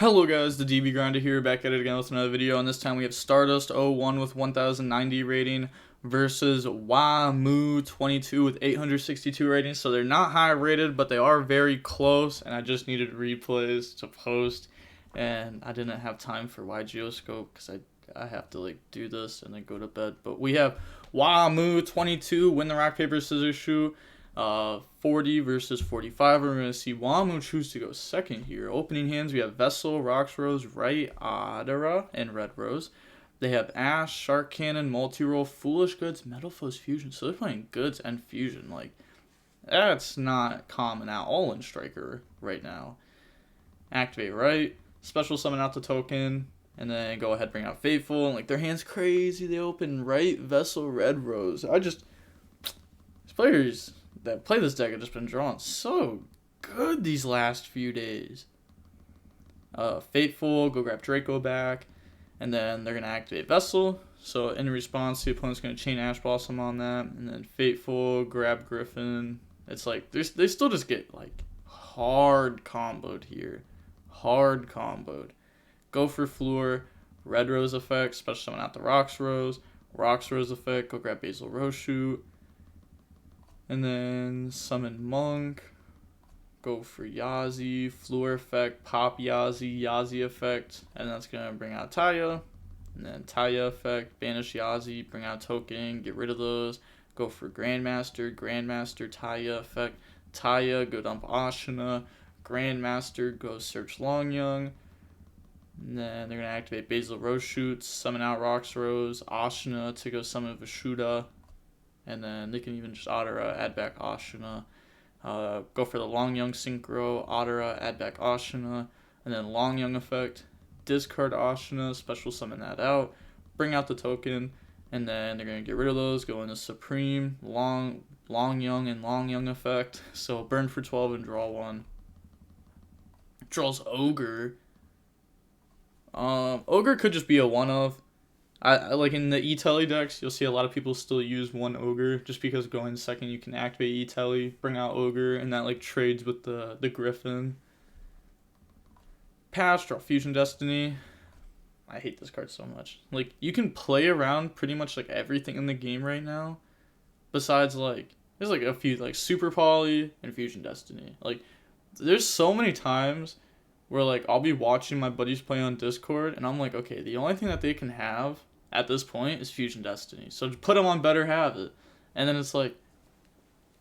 Hello guys, the DB Grinder here, back at it again with another video, and this time we have Stardust 01 with 1090 rating versus Wamu 22 with 862 rating. So they're not high rated, but they are very close, and I just needed replays to post, and I didn't have time for YGO because I have to like do this and then go to bed. But we have Wamu 22 win the rock paper scissors shoot. 40 versus 45. We're going to see Wamu choose to go second here. Opening hands, we have Vessel, Rocks Rose, Right, Adara, and Red Rose. They have Ash, Shark Cannon, Multi-Roll, Foolish Goods, Metal Foes, Fusion. So they're playing Goods and Fusion. Like, that's not common at all in Striker right now. Activate Right, Special Summon out the token, and then go ahead bring out Fateful. And, like, their hand's crazy. They open Right, Vessel, Red Rose. These players that play this deck have just been drawn so good these last few days. Fateful, go grab Draco back, and then they're going to activate Vessel. So in response, the opponent's going to chain Ash Blossom on that, and then Fateful, grab Griffin. It's like, they still just get like hard comboed here. Hard comboed. Go for Floor, Red Rose effect, special summon out the Rocks Rose effect, go grab Basil Rose Shoot. And then summon Monk, go for Yazi, Floor effect, pop Yazi effect, and that's going to bring out Taya. And then Taya effect, banish Yazi, bring out token, get rid of those, go for Grandmaster, Taya effect, Taya, go dump Ashina, Grandmaster, go search Longyung. And then they're going to activate Basil Rose Shoots, summon out Rocks Rose, Ashina to go summon Vashuda. And then they can even just Adara, add back Ashina. Go for the Longyung Synchro, Adara, add back Ashina. And then Longyung effect, discard Ashina, special summon that out, bring out the token, and then they're going to get rid of those, go into Supreme, Longyung, and Longyung effect. So burn for 12 and draw 1. Draws Ogre. Ogre could just be a one-of. I like in the E-Telly decks, you'll see a lot of people still use one Ogre just because going second you can activate E-Telly, bring out Ogre, and that like trades with the Griffin. Pass, draw Fusion Destiny. I hate this card so much. Like, you can play around pretty much like everything in the game right now, besides like there's like a few like Super Poly and Fusion Destiny. Like, there's so many times where like I'll be watching my buddies play on Discord and I'm like, okay, the only thing that they can have at this point is Fusion Destiny. So to put them on better have it. And then it's like,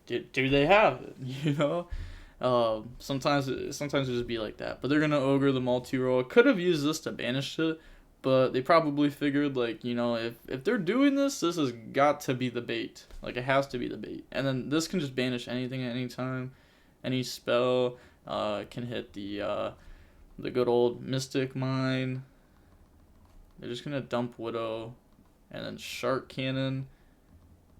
do they have it? You know? Sometimes it just be like that. But they're going to Ogre the multi-roll. Could have used this to banish it, but they probably figured, like, you know, if they're doing this has got to be the bait. Like, it has to be the bait. And then this can just banish anything at any time. Any spell can hit the good old Mystic Mine. They're just going to dump Widow and then Shark Cannon.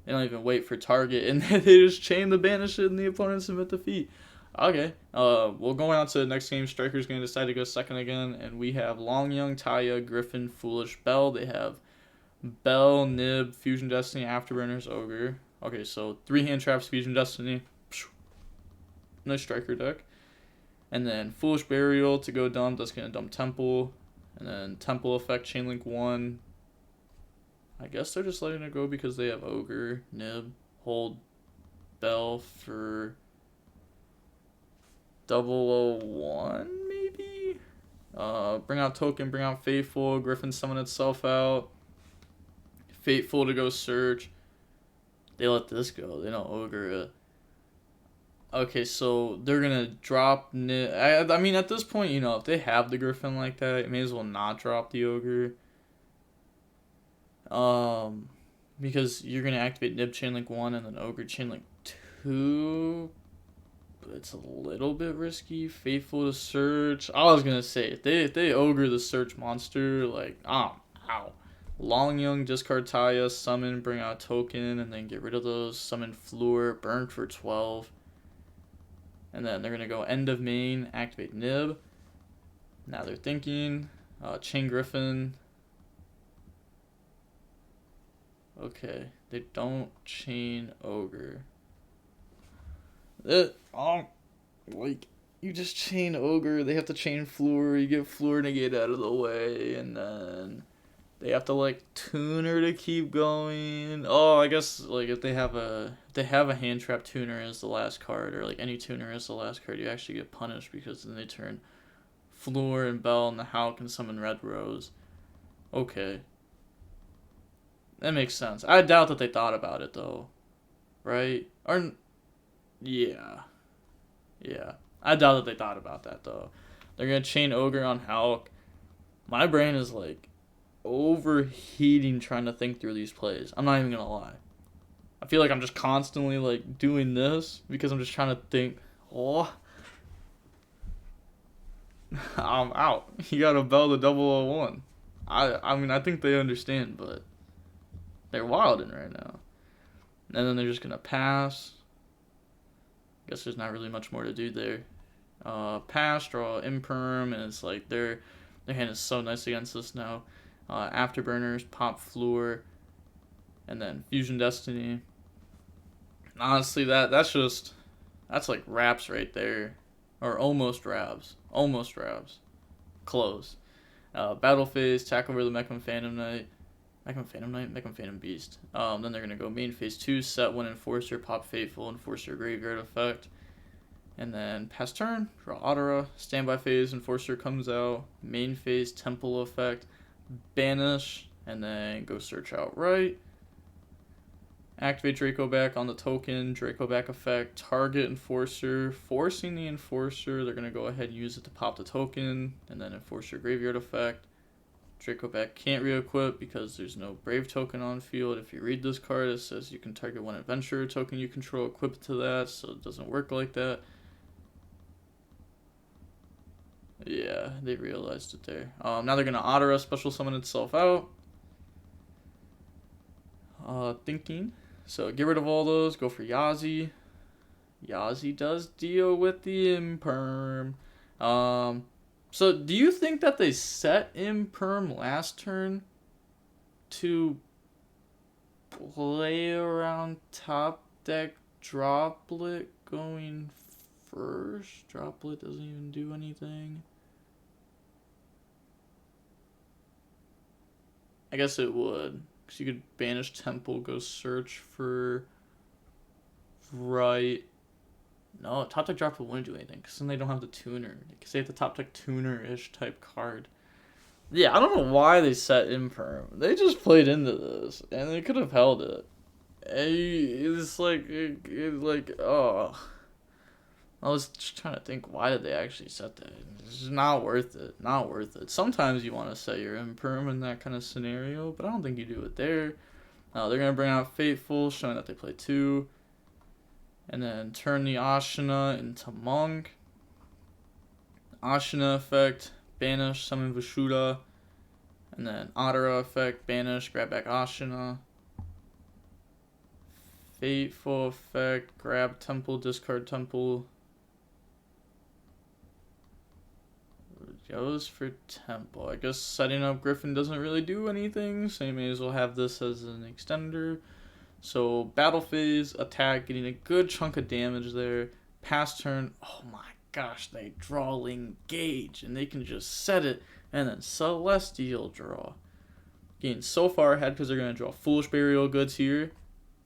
They don't even wait for target, and they just chain the banish it and the opponent submit defeat. Okay, we'll go on to the next game. Striker's going to decide to go second again, and we have Longyung, Taya, Griffin, Foolish, Bell. They have Bell, Nib, Fusion Destiny, Afterburners, Ogre. Okay, so 3 hand traps, Fusion Destiny. Nice Striker deck. And then Foolish Burial to go dump. That's going to dump Temple. And then Temple effect, Chainlink 1. I guess they're just letting it go because they have Ogre, Nib, hold Bell for 001 maybe? Bring out token, bring out Fateful, Griffin summon itself out. Fateful to go search. They let this go. They don't Ogre it. Okay, so they're going to drop Nib. I mean, at this point, you know, if they have the Griffin like that, it may as well not drop the Ogre. Because you're going to activate Nib Chainlink 1 and then Ogre Chainlink 2. But it's a little bit risky. Faithful to search. I was going to say, if they Ogre the search monster, like, ow. Longyung, discard Taya, summon, bring out token, and then get rid of those. Summon Floor, burn for 12. And then they're going to go end of main, activate Nib. Now they're thinking. Chain Griffin. Okay, they don't chain Ogre. Like, you just chain Ogre. They have to chain Floor. You get Floor negate out of the way, and then they have to like Tuner to keep going. Oh, I guess like if they have a hand trap Tuner as the last card, or like any Tuner as the last card, you actually get punished because then they turn Floor and Bell and the Hal can summon Red Rose. Okay. That makes sense. I doubt that they thought about it though. Right? Or yeah. Yeah. I doubt that they thought about that though. They're gonna chain Ogre on Hulk. My brain is like overheating trying to think through these plays. I'm not even gonna lie. I feel like I'm just constantly like doing this because I'm just trying to think. Oh, I'm out. You gotta bell the 001. I mean I think they understand, but they're wilding right now. And then they're just gonna pass. Guess there's not really much more to do there. Pass, draw, imperm, and it's like their hand is so nice against us now. Afterburners, pop Floor, and then Fusion Destiny. Honestly, that's like wraps right there, or almost wraps, close. Battle phase, tackle over the Mecham Phantom Knight, Mecham Phantom Beast. Then they're gonna go main phase 2, set 1 Enforcer, pop Fateful, Enforcer Graveyard effect. And then pass turn, draw Otara, standby phase, Enforcer comes out, main phase, Temple effect, banish, and then go search outright. Activate Draco back on the token, Draco back effect, target Enforcer, forcing the Enforcer. They're going to go ahead and use it to pop the token, and then Enforcer Graveyard effect. Draco back can't re-equip because there's no Brave token on field. If you read this card, it says you can target one Adventurer token you control, equip it to that, so it doesn't work like that. Yeah, they realized it there. Now they're going to Otara special summon itself out. Thinking. So get rid of all those. Go for Yazi. Yazi does deal with the Imperm. So do you think that they set Imperm last turn to play around top deck Droplet going first? Droplet doesn't even do anything. I guess it would. Because you could banish Temple, go search for... Right. No, top deck Droplet wouldn't do anything. Because then they don't have the Tuner. Because they have the top deck Tuner-ish type card. Yeah, I don't know why they set Imperm. They just played into this. And they could have held it. It's like... oh... I was just trying to think, why did they actually set that? It's just not worth it. Not worth it. Sometimes you want to set your Imperm in that kind of scenario, but I don't think you do it there. They're going to bring out Fateful, showing that they play 2. And then turn the Ashina into Monk. Ashina effect, banish, summon Vishuda. And then Otara effect, banish, grab back Ashina. Fateful effect, grab Temple, discard Temple. Goes for Temple. I guess setting up Griffin doesn't really do anything, so you may as well have this as an extender. So battle phase, attack, getting a good chunk of damage there. Pass turn, oh my gosh, they draw Engage, and they can just set it, and then Celestial draw. Getting so far ahead because they're going to draw Foolish Burial Goods here.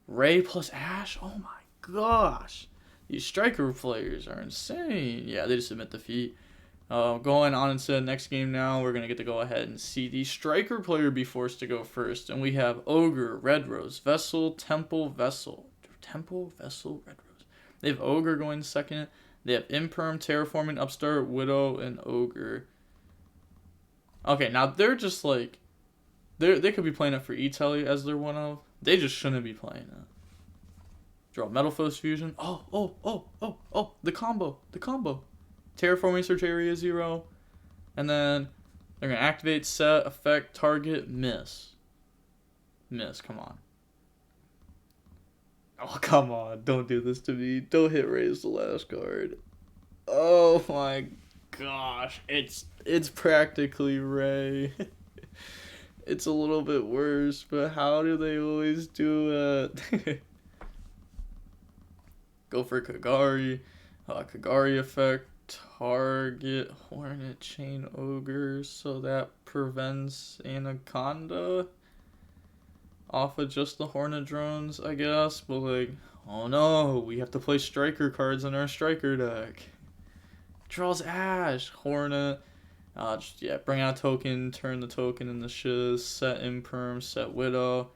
Ray plus Ash, oh my gosh. These striker players are insane. Yeah, they just submit defeat. Going on into the next game now, we're going to get to go ahead and see the striker player be forced to go first. And we have Ogre, Red Rose, Vessel, Temple, Vessel. Temple, Vessel, Red Rose. They have Ogre going second. They have Imperm, Terraforming, Upstart, Widow, and Ogre. Okay, now they're just like... They could be playing it for E-Telly as they're one of. They just shouldn't be playing it. Draw Metal Foes Fusion. Oh, the combo. Terraforming Search Area 0. And then they're going to activate, set, effect, target, miss. Miss, come on. Oh, come on. Don't do this to me. Don't hit raise the last card. Oh my gosh. It's practically Ray. It's a little bit worse, but how do they always do it? Go for Kagari. Kagari effect. target Hornet Chain Ogre, so that prevents Anaconda off of just the Hornet drones, I guess. But like, oh no, we have to play striker cards in our striker deck. Draws Ash, Hornet. Bring out token, turn the token in the shiz, set Imperm, set Widow.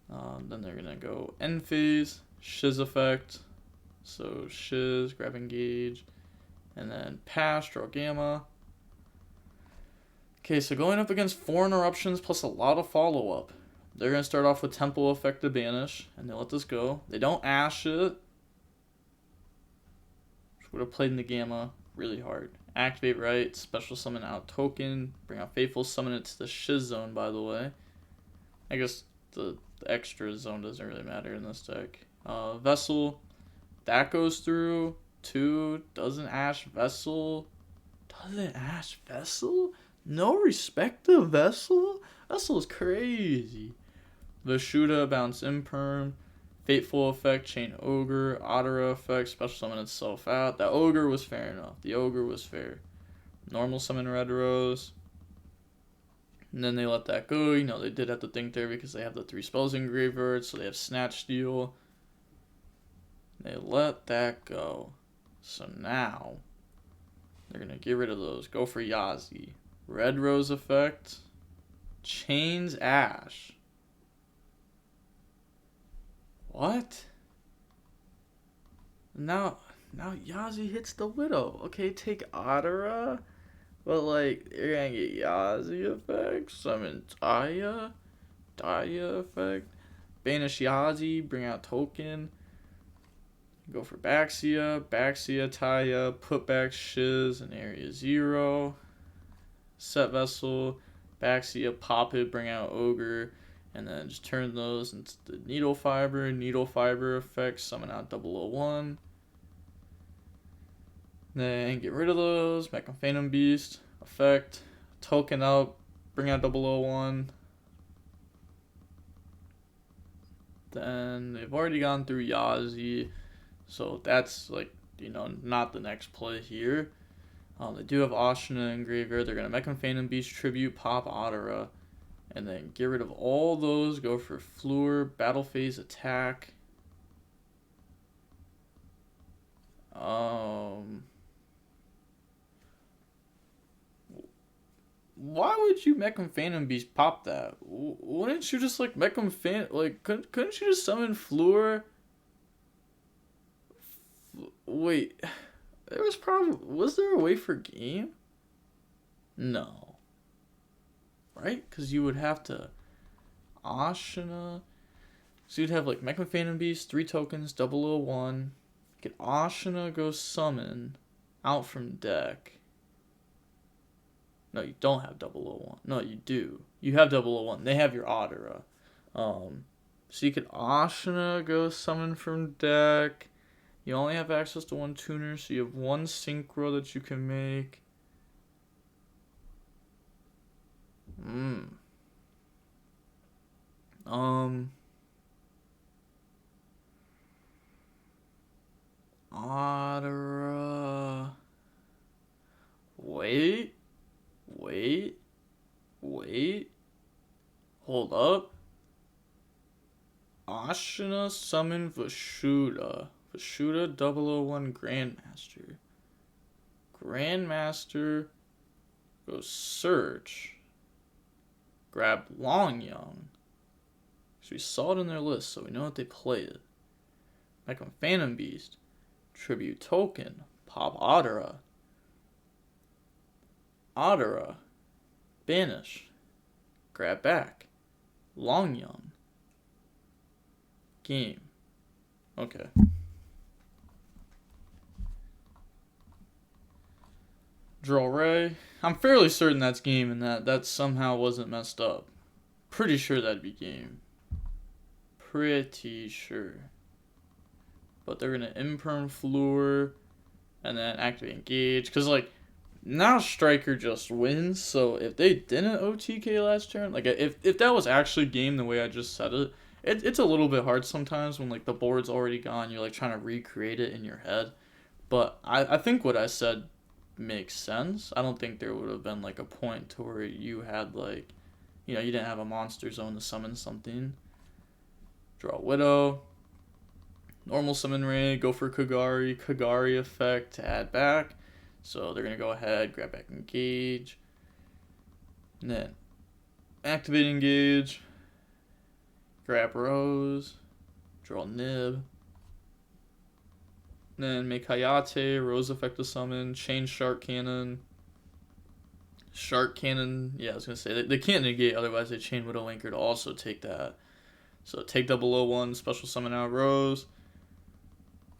Then they're gonna go end phase, shiz effect. So shiz, grab engage, and then pass, draw gamma. Okay, so going up against 4 interruptions plus a lot of follow up. They're gonna start off with tempo effect to banish, and they let this go. They don't ash it. Would have played in the gamma really hard. Activate right, special summon out token, bring out Faithful, summon it to the shiz zone, by the way. I guess the extra zone doesn't really matter in this deck. Vessel, that goes through. 2, doesn't ash Vessel. Doesn't ash Vessel? No respect to Vessel? Vessel is crazy. Vashuda, bounce Imperm. Fateful effect, Chain Ogre, Otera effect, special summon itself out. That Ogre was fair enough. The Ogre was fair. Normal summon Red Rose. And then they let that go. You know, they did have to think there because they have the 3 spells in graveyard, so they have Snatch Steal. They let that go. So now, they're going to get rid of those. Go for Yazi. Red Rose effect. Chains Ash. What? Now Yazi hits the Widow. Okay, take Otera. But like, you're gonna get Yazi effect. Summon Daya effect. Banish Yazi, bring out token. Go for Baxia, Taya, put back Shiz in area 0. Set Vessel, Baxia, pop it, bring out Ogre. And then just turn those into the Needle Fiber effect, summon out 001. Then get rid of those, Mechan Phantom Beast, effect, token out, bring out 001. Then they've already gone through Yazi, so that's like, you know, not the next play here. They do have Ashina in graveyard. They're going to Mechan Phantom Beast, Tribute, pop Otera. And then get rid of all those. Go for Fleur, Battle Phase, Attack. Why would you Mechan Phantom Beast pop that? Wouldn't you just like Mechan Phantom, like couldn't you just summon Fleur? Wait, was there a way for game? No. Right? Because you would have to Ashina. So you'd have like Mechan Phantom Beast, 3 tokens, 001. Get Ashina, go summon out from deck. No, you don't have 001. No, you do. You have 001. They have your Otera. So you could Ashina, go summon from deck. You only have access to 1 tuner, so you have 1 synchro that you can make. Otera. Wait. Hold up. Ashina summon Vashuda. Vashuda 001 Grandmaster. Grandmaster goes search. Grab Longyang. So we saw it in their list, so we know that they played it. Mechan Phantom Beast. Tribute token. Pop Otera. Banish. Grab back. Longyang. Game. Okay. Draw Ray. I'm fairly certain that's game and that somehow wasn't messed up. Pretty sure that'd be game. Pretty sure. But they're going to Imperm Fleur and then activate Engage. Because, like, now Striker just wins. So if they didn't OTK last turn, like, if that was actually game the way I just said it, it's a little bit hard sometimes when, like, the board's already gone. You're, like, trying to recreate it in your head. But I think what I said makes sense. I don't think there would have been like a point to where you had like, you didn't have a monster zone to summon something. Draw Widow. Normal summon ray, go for Kagari effect to add back. So they're going to go ahead, grab back engage. And then activate engage. Grab Rose. Draw Nib. And then make Hayate, Rose effect to summon, change Shark Cannon. Shark Cannon, yeah, I was going to say, they can't negate, otherwise they chain Widow Anchor to also take that. So take 001, special summon out Rose.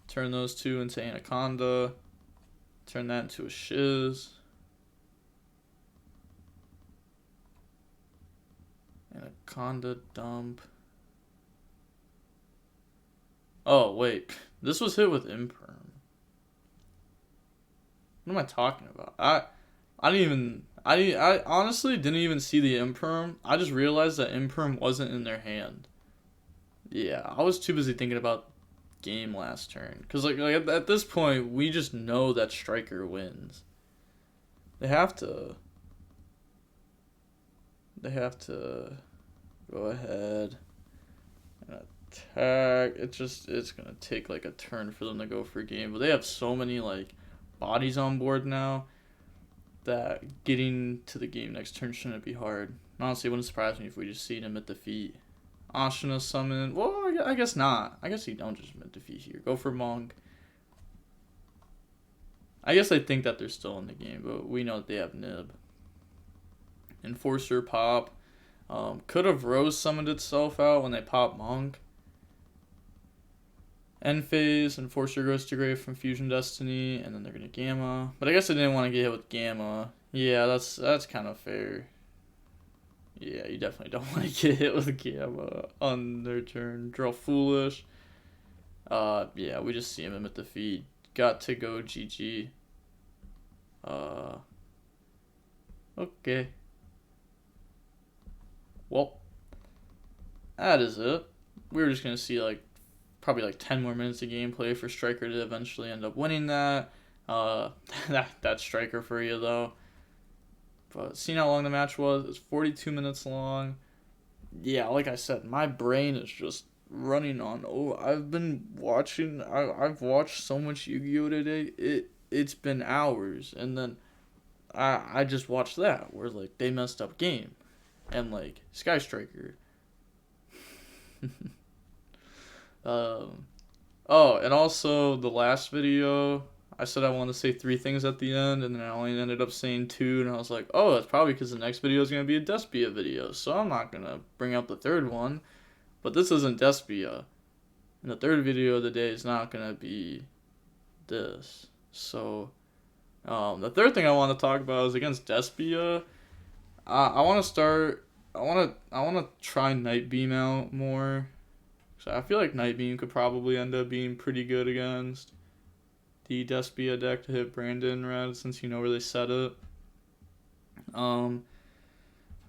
Turn those two into Anaconda. Turn that into a Shiz. Anaconda dump. Oh, wait. This was hit with Imperm. What am I talking about? I honestly didn't even see the Imperm. I just realized that Imperm wasn't in their hand. Yeah, I was too busy thinking about game last turn. Because like at this point, we just know that Striker wins. They have to go ahead and attack. It's going to take like a turn for them to go for a game. But they have so many like bodies on board now that getting to the game next turn shouldn't be hard. Honestly, it wouldn't surprise me if we just see him at defeat. Ashina summon. Well, I guess not. I guess you don't just mid defeat here. Go for Monk. I guess I think that they're still in the game, but we know that they have Nib. Enforcer pop. Could have Rose summoned itself out when they pop Monk. End phase. Enforcer goes to grave from Fusion Destiny, and then they're gonna Gamma. But I guess I didn't want to get hit with Gamma. Yeah, that's kind of fair. Yeah, you definitely don't want to get hit with Gamma on their turn. Draw Foolish. Yeah, we just see him at defeat. Got to go GG. Okay. Well, that is it. We were just going to see probably 10 more minutes of gameplay for Striker to eventually end up winning that. That's Striker for you, though. But seeing how long the match was, it's 42 minutes long. Yeah, like I said, my brain is just running on. Oh, I've watched so much Yu-Gi-Oh today. It's been hours, and then I just watched that where they messed up game, and Sky Striker. Oh, and also the last video, I said I wanted to say 3 things at the end, and then I only ended up saying 2, and I was like, oh, that's probably because the next video is going to be a Despia video, so I'm not going to bring up the third one. But this isn't Despia, and the third video of the day is not going to be this. So, the third thing I want to talk about is against Despia. I want to try Night Beam out more. So I feel like Night Beam could probably end up being pretty good against the Despia deck to hit Brandon red, since you know where they set it.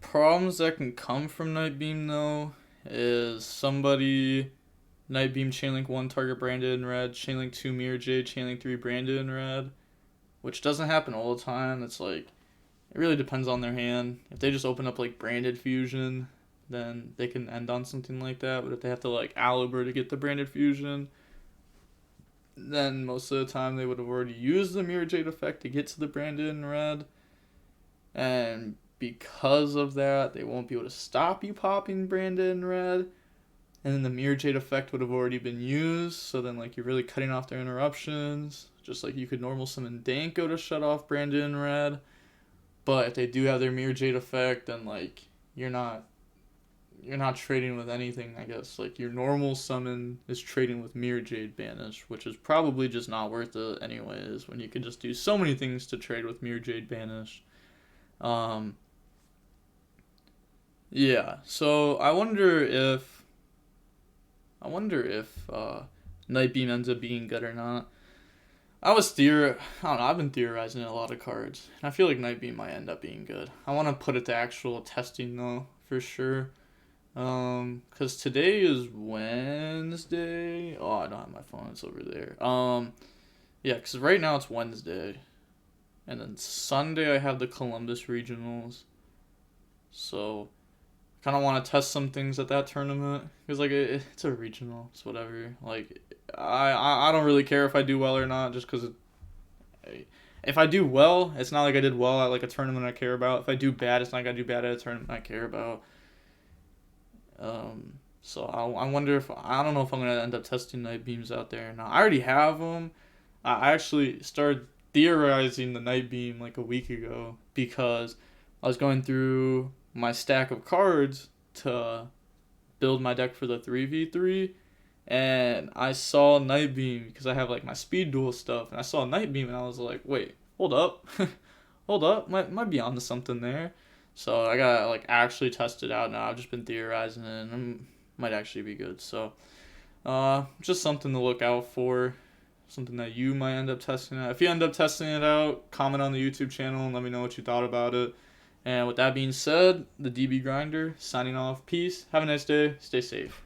Problems that can come from Night Beam though is somebody Night Beam Chainlink 1 target Brandon red, Chainlink 2 Mirror Jade, Chainlink 3 Brandon red, which doesn't happen all the time. It's it really depends on their hand. If they just open up Branded Fusion, then they can end on something like that. But if they have to Aliber to get the Branded Fusion, then most of the time they would have already used the Mirror Jade effect to get to the Brandon red. And because of that, they won't be able to stop you popping Brandon red. And then the Mirror Jade effect would have already been used. So then you're really cutting off their interruptions. Just you could normal summon Danko to shut off Brandon red. But if they do have their Mirror Jade effect, then you're not trading with anything, I guess. Your normal summon is trading with Mirror Jade Banish, which is probably just not worth it anyways, when you can just do so many things to trade with Mirror Jade Banish. Yeah, so I wonder if Night Beam ends up being good or not. I don't know, I've been theorizing a lot of cards, and I feel like Night Beam might end up being good. I want to put it to actual testing though, for sure. Cause today is Wednesday. Oh, I don't have my phone. It's over there. Yeah, because right now it's Wednesday. And then Sunday I have the Columbus Regionals. So I kind of want to test some things at that tournament. Because, like, it's a regional. It's whatever. Like, I don't really care if I do well or not. Just because if I do well, it's not like I did well at, like, a tournament I care about. If I do bad, it's not like I do bad at a tournament I care about. So I wonder if... I don't know if I'm going to end up testing night beams out there or not. I already have them. I actually started theorizing the night beam like a week ago because I was going through my stack of cards to build my deck for the 3v3, and I saw night beam because I have like my speed duel stuff, and I saw night beam and I was like, wait, hold up. Hold up, might be onto something there. So I gotta like actually test it out now. I've just been theorizing it, and it might actually be good. So just something to look out for. Something that you might end up testing out. If you end up testing it out, comment on the YouTube channel and let me know what you thought about it. And with that being said, the DB Grinder signing off. Peace. Have a nice day. Stay safe.